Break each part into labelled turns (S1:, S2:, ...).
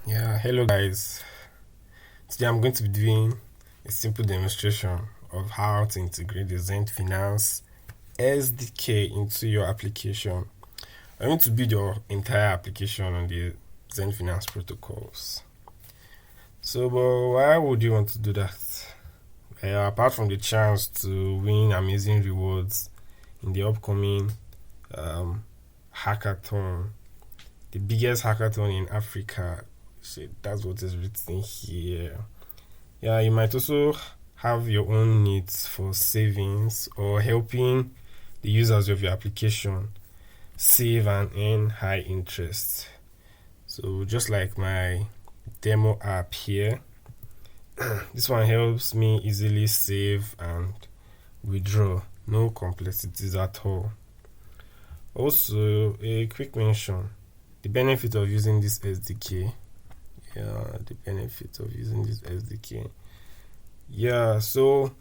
S1: Yeah, hello guys. Today I'm going to be doing a simple demonstration of how to integrate the Xend Finance SDK into your application. I'm going to build your entire application on the Xend Finance protocols. So, but why would you want to do that? Apart from the chance to win amazing rewards in the upcoming hackathon, the biggest hackathon in Africa. Shit, that's what is written here. Yeah, you might also have your own needs for savings or helping the users of your application save and earn high interest. So just like my demo app here, this one helps me easily save and withdraw, no complexities at all. Also, a quick mention, the benefit of using this SDK. The benefit of using this SDK. So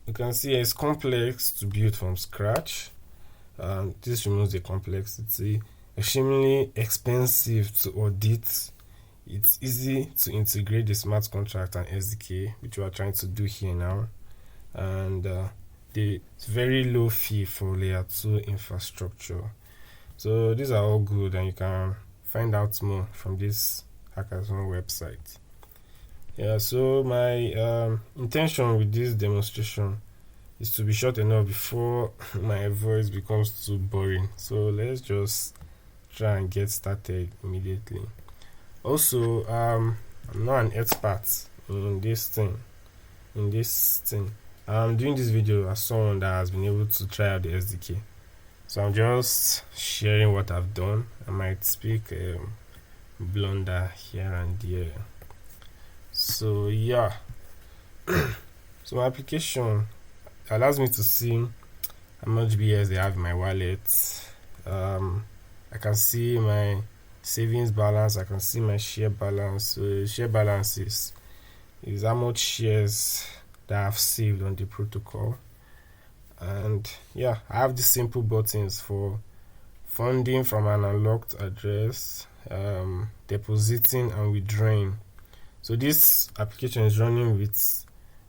S1: you can see it's complex to build from scratch. This removes the complexity. Extremely expensive to audit. It's easy to integrate the smart contract and SDK, which we are trying to do here now. And the very low fee for layer 2 infrastructure. So these are all good, and you can find out more from this hackathon website. So my intention with this demonstration is to be short enough before my voice becomes too boring. So let's just try and get started immediately. Also, I'm not an expert in this thing. I'm doing this video as someone that has been able to try out the SDK. So I'm just sharing what I've done. I might speak blunder here and there. So so my application allows me to see how much BS they have in my wallet. I can see my savings balance. I can see my share balance. So share balance is how much shares that I've saved on the protocol. And I have these simple buttons for funding from an unlocked address, depositing and withdrawing. So this application is running with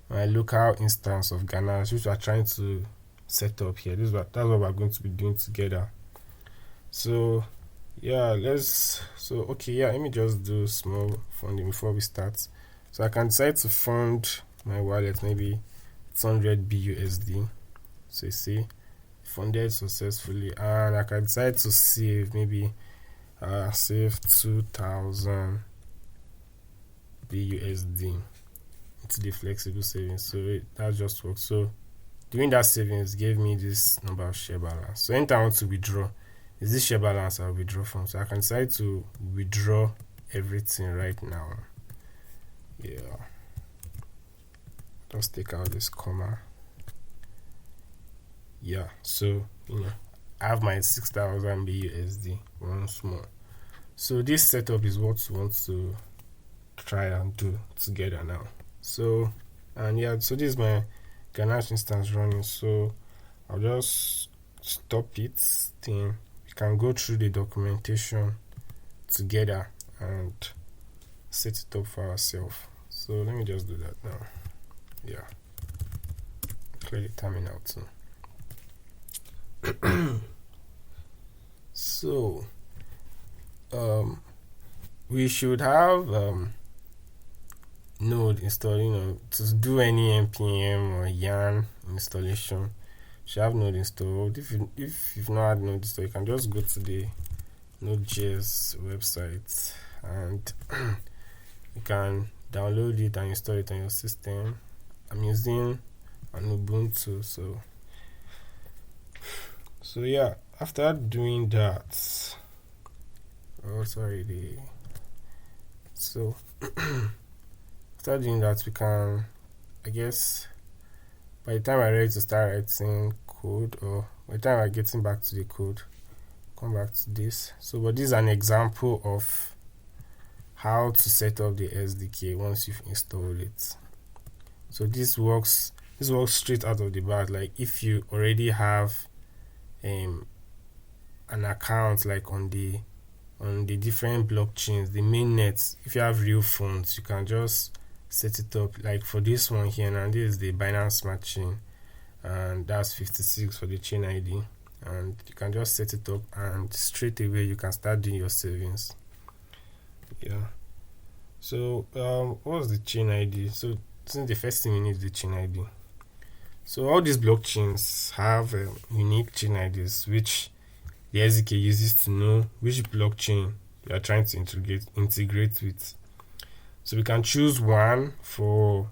S1: my local instance of Ganache, which we are trying to set up here. That's what we're going to be doing together. So let me just do small funding before we start. So I can decide to fund my wallet, maybe 200 BUSD. So you see, funded successfully, and I can decide to save, maybe save 2000 BUSD into the flexible savings. So that just works. So doing that savings gave me this number of share balance. So anytime I want to withdraw, is this share balance I'll withdraw from. So I can decide to withdraw everything right now. Just take out this comma. So I have my 6000 BUSD once more. So this setup is what we want to try and do together now. So this is my Ganache instance running. So I'll just stop it. Then we can go through the documentation together and set it up for ourselves. So let me just do that now. Clear the terminal too. So we should have node installed. To do any npm or yarn installation, you should have node installed. If you've not had node installed, you can just go to the Node.js website and you can download it and install it on your system. I'm using an Ubuntu, so after doing that, after doing that, we can, I guess, by the time I'm ready to start writing code, or by the time I'm getting back to the code, come back to this. So but this is an example of how to set up the SDK once you've installed it. So this works straight out of the bat. Like if you already have an account like on the on the different blockchains, the mainnet. If you have real phones, you can just set it up. Like for this one here, and this is the Binance Smart Chain, and that's 56 for the chain ID. And you can just set it up, and straight away you can start doing your savings. Yeah. So what's the chain ID? So since the first thing we need is the chain ID. So all these blockchains have unique chain IDs, which the SDK uses to know which blockchain you are trying to integrate with. So we can choose one for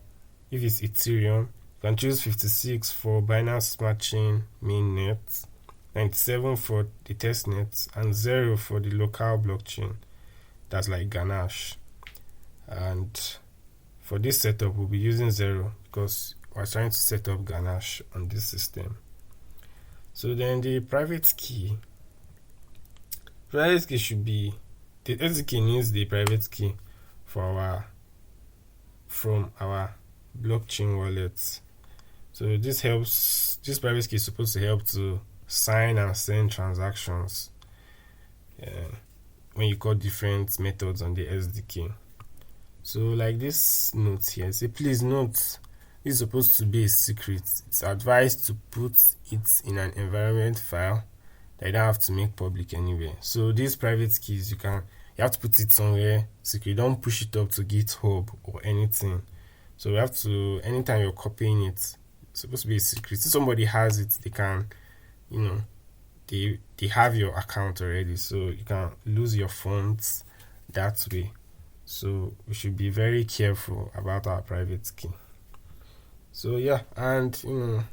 S1: if it's Ethereum. You can choose 56 for Binance Smart Chain mainnet, 97 for the testnet, and 0 for the local blockchain. That's like Ganache. And for this setup, we'll be using 0 because we're trying to set up Ganache on this system. So then the private key should be, the SDK needs the private key from our blockchain wallets. So this private key is supposed to help to sign and send transactions when you call different methods on the SDK. So like this note here, say please note, this is supposed to be a secret. It's advised to put it in an environment file that you don't have to make public anywhere. So these private keys, you have to put it somewhere secret. Don't push it up to GitHub or anything. So we have to, anytime you're copying it, it's supposed to be a secret. If somebody has it, they can, they have your account already, so you can lose your funds that way. So we should be very careful about our private key. So yeah, and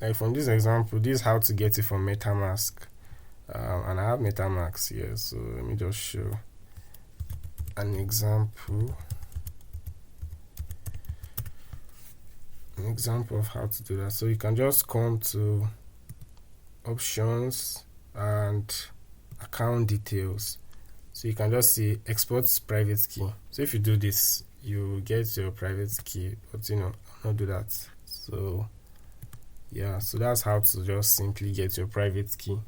S1: like from this example, this is how to get it from MetaMask. And I have MetaMask here, so let me just show an example of how to do that. So you can just come to options and account details. So you can just see export private key. So if you do this, you get your private key, but I'll not do that. So yeah, so that's how to just simply get your private key.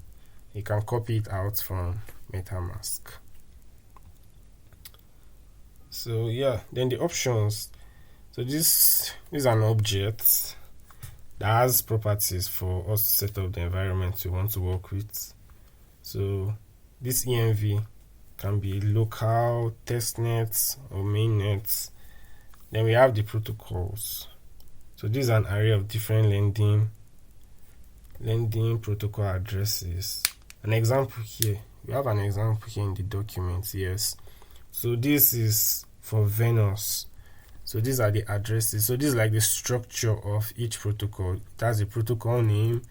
S1: You can copy it out from MetaMask. So yeah, then the options. So this is an object that has properties for us to set up the environment we want to work with. So this env can be local, testnet, or mainnet. Then we have the protocols. So this is an array of different lending protocol addresses. An example here. We have an example here in the document. Yes. So this is for Venus. So these are the addresses. So this is like the structure of each protocol. That's the protocol name,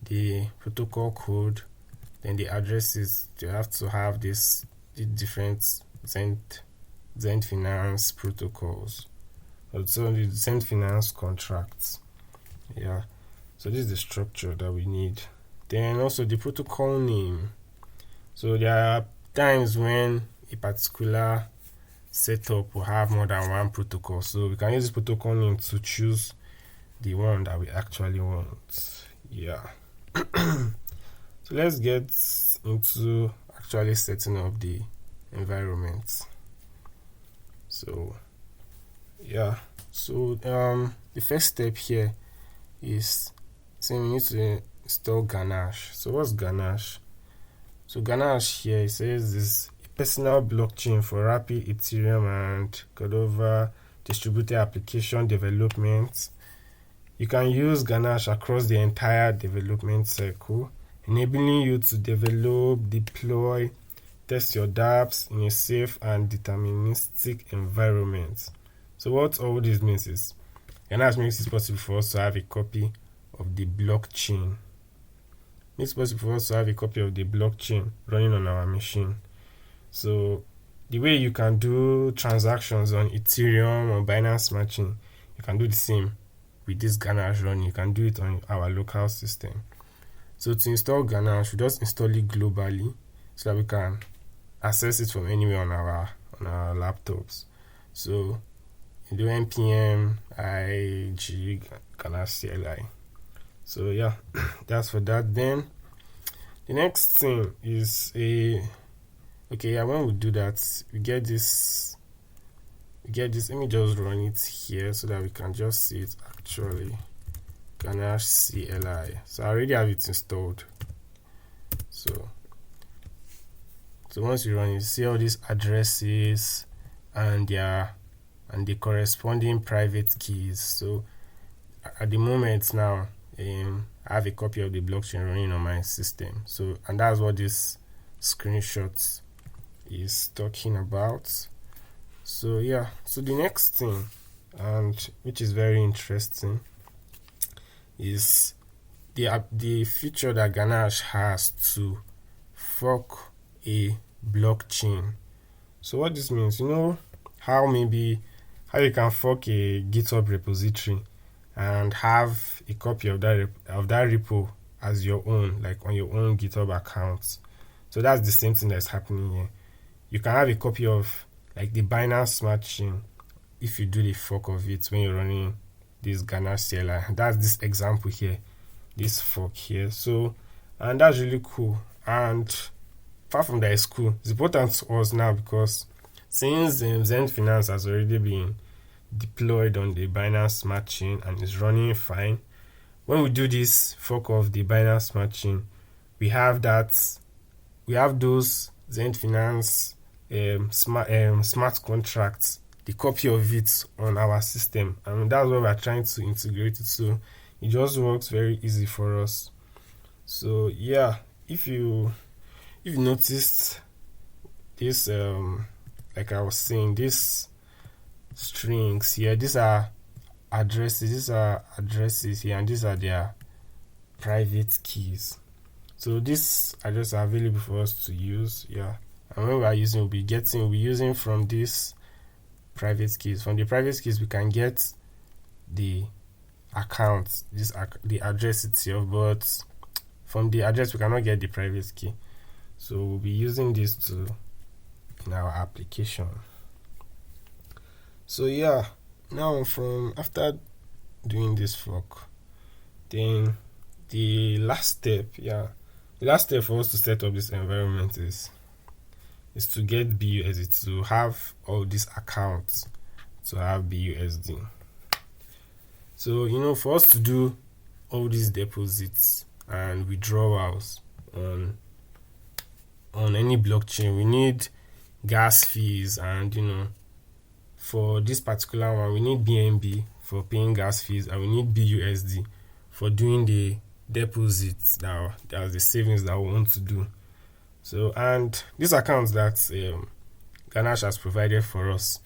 S1: the protocol code, then the addresses. You have to have the different Xend Finance protocols. Also the Xend Finance contracts. Yeah. So this is the structure that we need. Then also the protocol name. So there are times when a particular setup will have more than one protocol. So we can use this protocol name to choose the one that we actually want. Yeah. So let's get into actually setting up the environment. So yeah. So the first step here is saying we need to install Ganache. So what's Ganache? So Ganache here, it says is a personal blockchain for rapid Ethereum and Cordova distributed application development. You can use Ganache across the entire development cycle, enabling you to develop, deploy, test your dApps in a safe and deterministic environment. So what all this means is Ganache makes it possible for us to have a copy of the blockchain. It's possible for us to have a copy of the blockchain running on our machine. So the way you can do transactions on Ethereum or Binance Smart Chain, you can do the same with this Ganache running. You can do it on our local system. So to install Ganache, we just install it globally so that we can access it from anywhere on our laptops. So you do npm IG Ganache CLI. So yeah, that's for that. Then the next thing is okay, yeah, when we do that, we get this. Let me just run it here so that we can just see it actually. Ganache CLI. So I already have it installed. So once you run, you see all these addresses and the corresponding private keys. So at the moment now, I have a copy of the blockchain running on my system. So, and that's what this screenshot is talking about. So yeah, so the next thing, and which is very interesting, is the feature that Ganache has to fork a blockchain. So what this means, how you can fork a GitHub repository and have a copy of that repo as your own, like on your own GitHub account. So that's the same thing that's happening here. You can have a copy of like the Binance Smart Chain if you do the fork of it when you're running this Ganache CLI. That's this example here, this fork here. So, and that's really cool. And apart from that, it's cool. It's important to us now because since Xend Finance has already been deployed on the Binance Smart Chain and is running fine, when we do this fork of the Binance Smart Chain, we have those Xend Finance smart contracts, the copy of it on our system. I mean, that's what we're trying to integrate it, so it just works very easy for us. So yeah, if you noticed this, like I was saying, these strings here, these are addresses here, and these are their private keys. So these addresses are available for us to use, yeah. And when we are using, we'll be using from these private keys. From the private keys, we can get the account, the address itself, but from the address we cannot get the private key. So we'll be using this in our application. So yeah, now after doing this fork, then the last step for us to set up this environment is to get BUSD, to have all these accounts, to have BUSD. So for us to do all these deposits and withdrawals on any blockchain, we need gas fees, and for this particular one we need BNB for paying gas fees, and we need BUSD for doing the deposits, that's the savings that we want to do. So, and these accounts that Ganache has provided for us,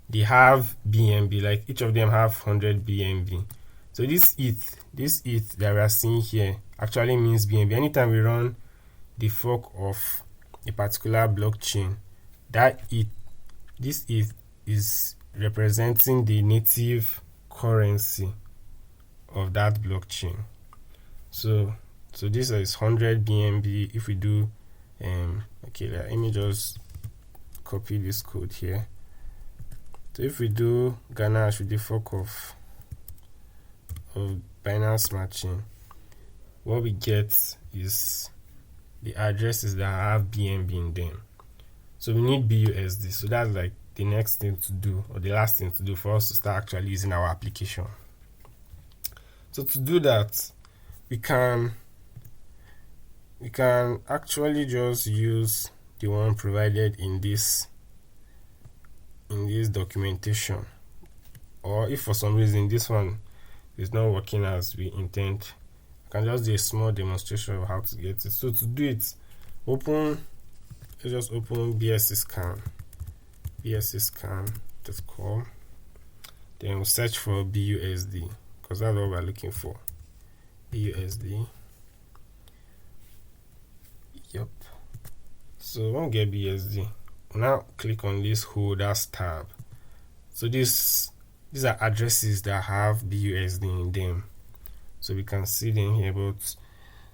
S1: they have BNB, like each of them have 100 BNB. So this ETH that we are seeing here actually means BNB. Anytime we run the fork of a particular blockchain, this ETH is representing the native currency of that blockchain. So this is 100 BNB. If we do let me just copy this code here. So if we do Ganache with the fork of Binance Smart Chain, what we get is the addresses that have BNB in them. So we need BUSD. So that's like the next thing to do, or the last thing to do for us to start actually using our application. So to do that, we can actually just use the one provided in this documentation, or if for some reason this one is not working as we intend, I can just do a small demonstration of how to get it. So to do it, let's just open bscscan.com, then we'll search for BUSD because that's what we're looking for. BUSD. Yep. So when we get BUSD, now click on this holders tab. So these are addresses that have BUSD in them. So we can see them here, but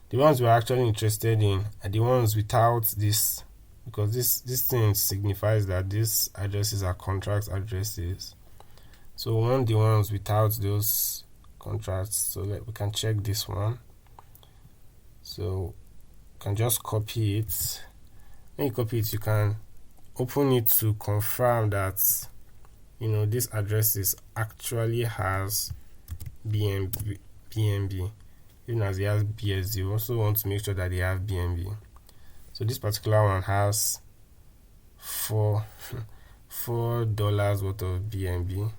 S1: the ones we're actually interested in are the ones without this, because this thing signifies that these addresses are contract addresses. So we want the ones without those contracts. So we can check this one. So can just copy it. when you copy it, you can open it to confirm that this address actually has BNB. Even as it has BSD, you also want to make sure that they have BNB. So this particular one has $4 worth of BNB. I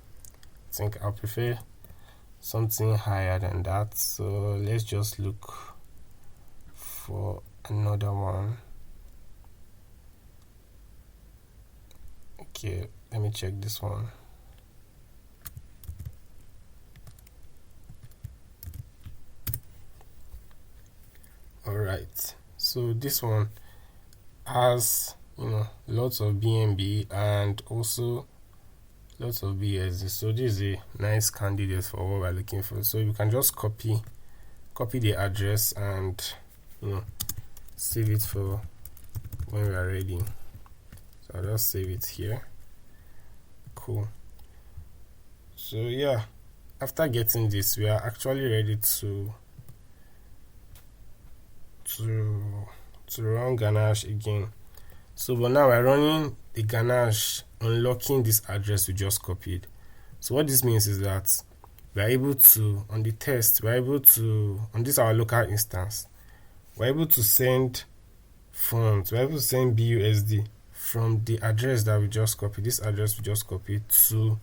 S1: think I'll prefer something higher than that, so let's just look for another one. Okay, let me check this one. Alright, so this one has lots of BNB and also lots of BSD, so this is a nice candidate for what we're looking for. So you can just copy the address and save it for when we are ready. So I'll just save it here. Cool. So yeah, after getting this, we are actually ready to run Ganache again. So but now we're running the Ganache, unlocking this address we just copied. So what this means is that we're able to, on the test, on this our local instance, we're able to send funds, we're able to send BUSD from the address that we just copied, this address we just copied, to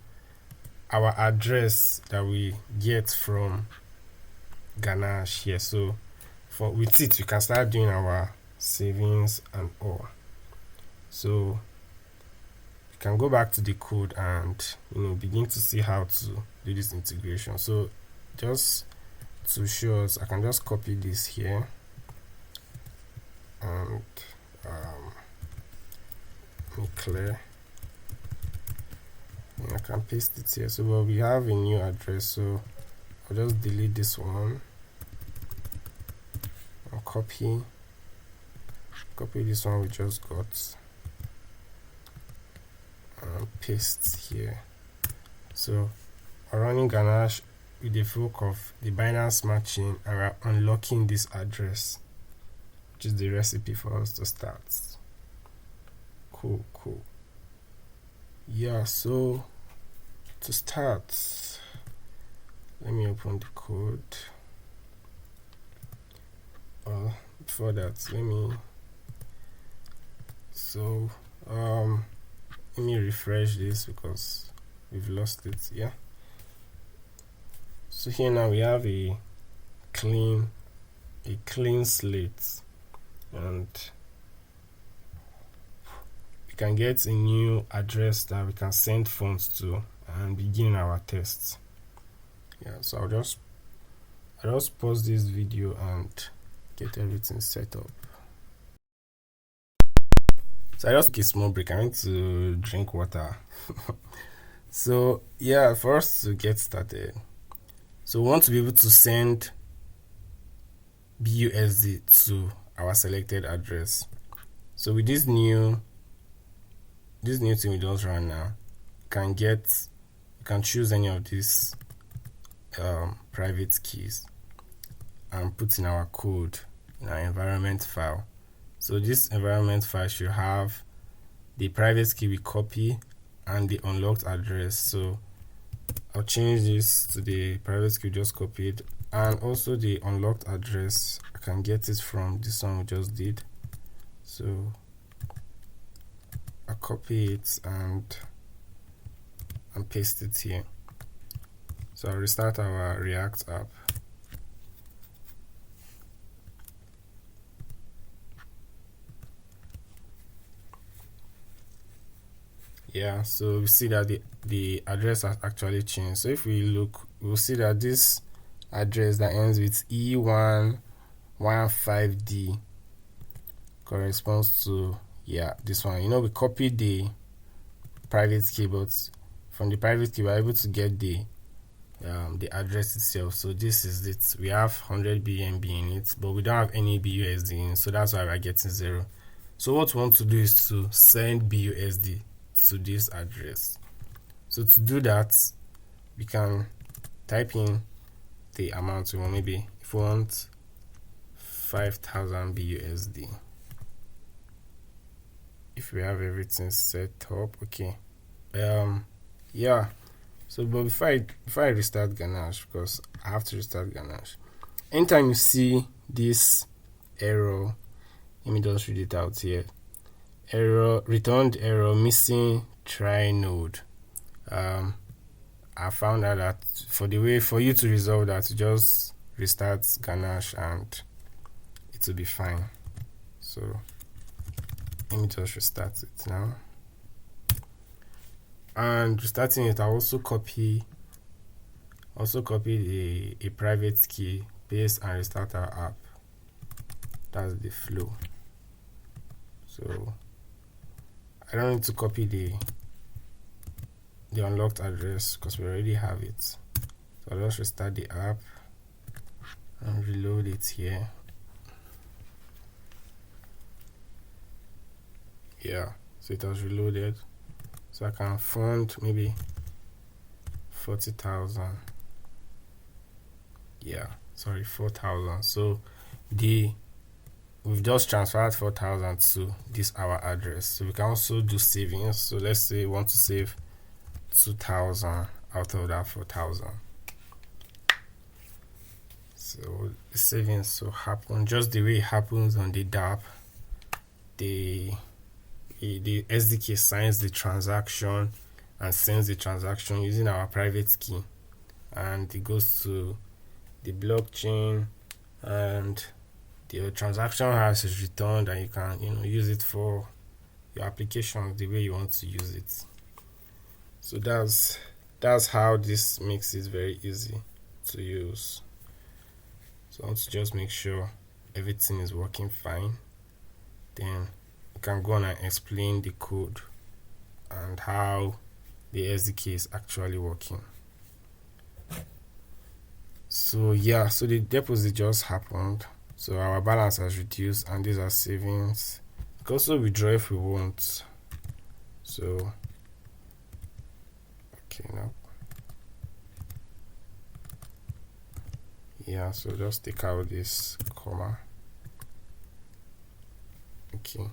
S1: our address that we get from Ganache here. So with it, we can start doing our savings and all. So you can go back to the code and begin to see how to do this integration. So just to show us, I can just copy this here and let me clear. And I can paste it here. So we have a new address, so I'll just delete this one. I'll copy this one we just got and paste here. So we're running Ganache with the fork of the Binance Smart Chain, and we're unlocking this address, which is the recipe for us to start. Cool. Yeah, so to start, let me open the code. Before that, let me refresh this because we've lost it. Yeah, so here now we have a clean slate, and we can get a new address that we can send funds to and begin our tests. Yeah, so I'll just pause this video and get everything set up. So I just took a small break. I went to drink water. So yeah, for us to get started, so we want to be able to send BUSD to our selected address. So with this new thing we just ran now, you can choose any of these private keys and put in our code in our environment file. So this environment file should have the private key we copy and the unlocked address. So I'll change this to the private key we just copied, and also the unlocked address. I can get it from this one we just did. So I'll copy it and paste it here. So I'll restart our React app. Yeah, so we see that the address has actually changed. So if we look, we'll see that this address that ends with E115D corresponds to this one. We copied the private key, but from the private key we're able to get the address itself. So this is it. We have 100 BNB in it, but we don't have any BUSD in, so that's why we're getting 0. So what we want to do is to send BUSD to this address. So to do that, we can type in the amount we want. Maybe if we want 5,000 BUSD. if we have everything set up. Okay. Yeah. So, but before I restart Ganache, because I have to restart Ganache. Anytime you see this error, let me just read it out here. Error, returned error, missing try node. I found out that for you to resolve that, you just restart Ganache and it will be fine. So let me just restart it now. And restarting it, I also copy a private key, paste and restart our app. That's the flow. So I don't need to copy the unlocked address because we already have it. So I'll just restart the app and reload it here. Yeah, so it was reloaded. So I can fund maybe 40,000. Yeah, sorry, 4,000. So we've just transferred 4,000 to this our address. So we can also do savings. So let's say we want to save 2,000 out of that 4,000. So the savings will happen just the way it happens on the DApp. The SDK signs the transaction and sends the transaction using our private key, and it goes to the blockchain, and the transaction hash is returned, and you can use it for your application the way you want to use it. So that's how this makes it very easy to use. So I want to just make sure everything is working fine. Then you can go on and explain the code and how the SDK is actually working. So yeah, so the deposit just happened. So our balance has reduced, and these are savings. We can also withdraw if we want. So okay, now yeah, so just take out this comma. Okay.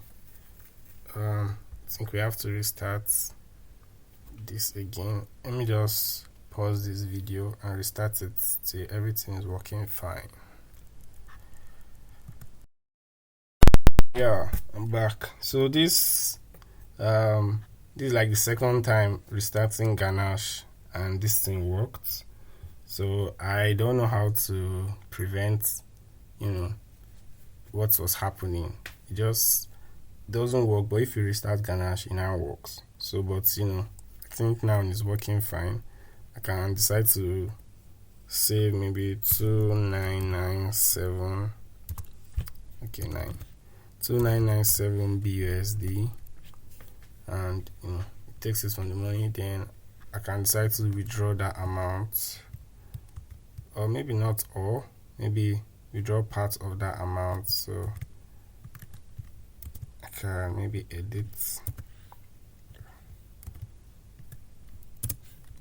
S1: I think we have to restart this again. Let me just pause this video and restart it till everything is working fine. Yeah, I'm back. So this is like the second time restarting Ganache and this thing worked. So I don't know how to prevent what was happening. It just doesn't work, but if you restart Ganache, it now works. So but I think now it's working fine. I can decide to save maybe 2997 2997 BUSD, and it takes it from the money. Then I can decide to withdraw that amount, or maybe not all, maybe withdraw part of that amount. So I can maybe edit.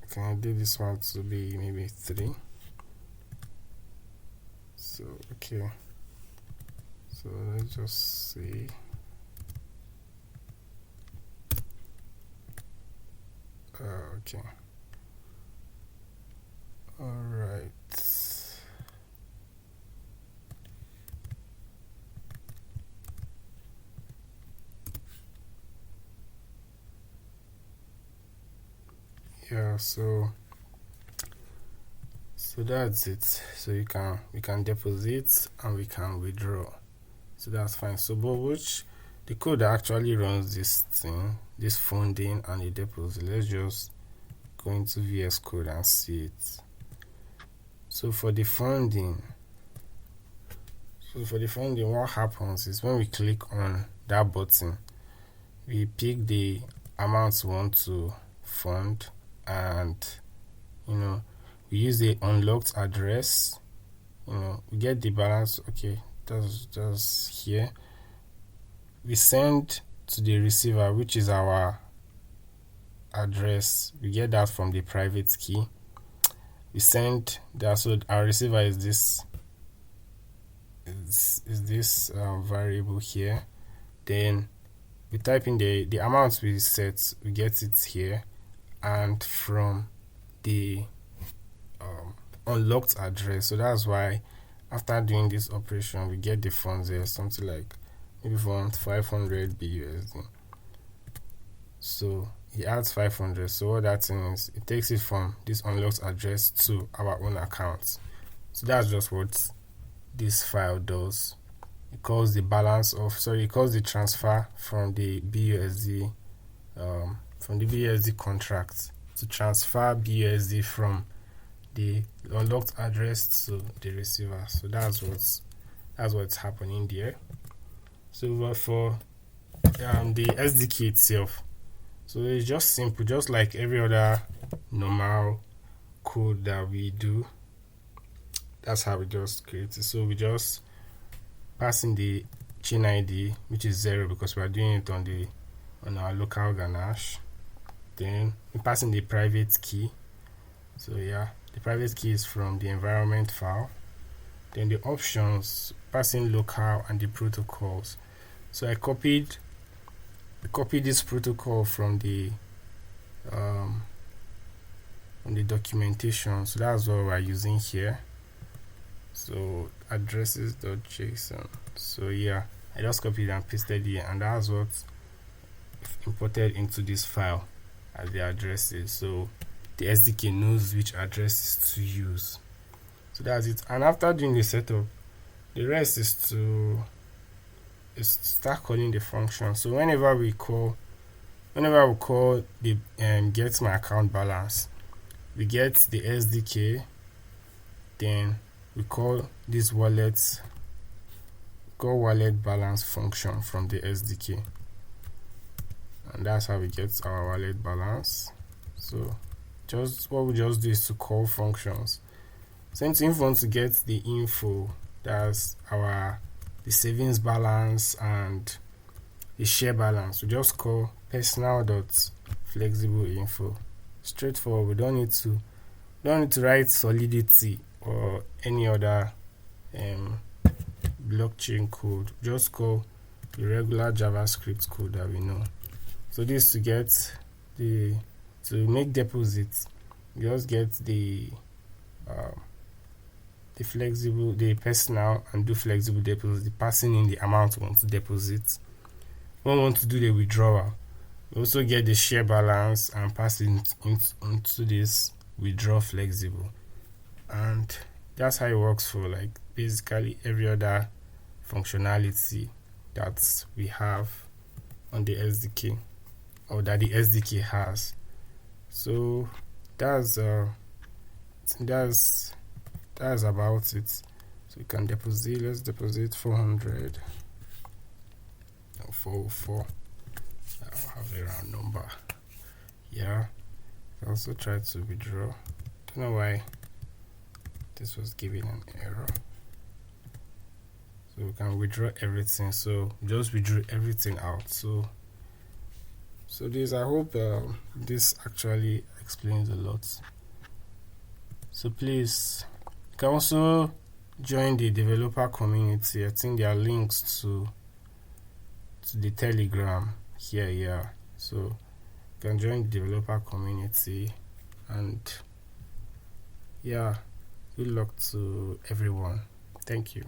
S1: I can do this one to be maybe 3. So okay. So let's just see. Okay. All right. Yeah. So that's it. So we can deposit and we can withdraw. So that's fine. So but the code that actually runs this thing, this funding and the deposit, let's just go into VS Code and see it. So for the funding, what happens is when we click on that button, we pick the amounts we want to fund, and we use the unlocked address. We get the balance. Okay, that's here. We send to the receiver, which is our address. We get that from the private key. We send that, so our receiver is this variable here. Then we type in the amount we set, we get it here, and from the unlocked address. So that's why after doing this operation we get the funds here, something like maybe from 500 BUSD. So he adds 500. So what that means, it takes it from this unlocked address to our own account. So that's just what this file does. It calls the it calls the transfer from the BUSD contract to transfer BUSD from the unlocked address to the receiver. So that's what's happening there. So for the SDK itself, so it's just simple, just like every other normal code that we do. That's how we just create it. So we just pass in the chain ID, which is 0 because we are doing it on our local Ganache. Then we pass in the private key. So yeah, the private key is from the environment file. Then the options, passing local and the protocols. So I copied this protocol from the documentation. So that's what we're using here. So addresses.json. So yeah, I just copied and pasted here, and that's what imported into this file as the addresses. So the SDK knows which addresses to use. So that's it. And after doing the setup, the rest is to start calling the function. So whenever we call the get my account balance, we get the SDK, then we call this wallet balance function from the SDK, and that's how we get our wallet balance. So just what we just do is to call functions. Since if we want to get the info, that's the savings balance and the share balance, we just call personal.flexible info. Straightforward. We don't need to write Solidity or any other blockchain code. Just call the regular JavaScript code that we know. So this to make deposits, you just get the personal and do flexible deposit, passing in the amount we want to deposit. When we want to do the withdrawal, we also get the share balance and pass it into this withdraw flexible. And that's how it works for like basically every other functionality that we have on the SDK, or that the SDK has. So that's about it. So we can deposit. Let's deposit 400 and 404. I'll have a round number. Yeah. I also try to withdraw. Don't know why this was giving an error. So we can withdraw everything. So just withdraw everything out. So this, I hope this actually explains a lot. So please, you can also join the developer community. I think there are links to the Telegram here. Yeah. So you can join the developer community, and yeah, good luck to everyone. Thank you.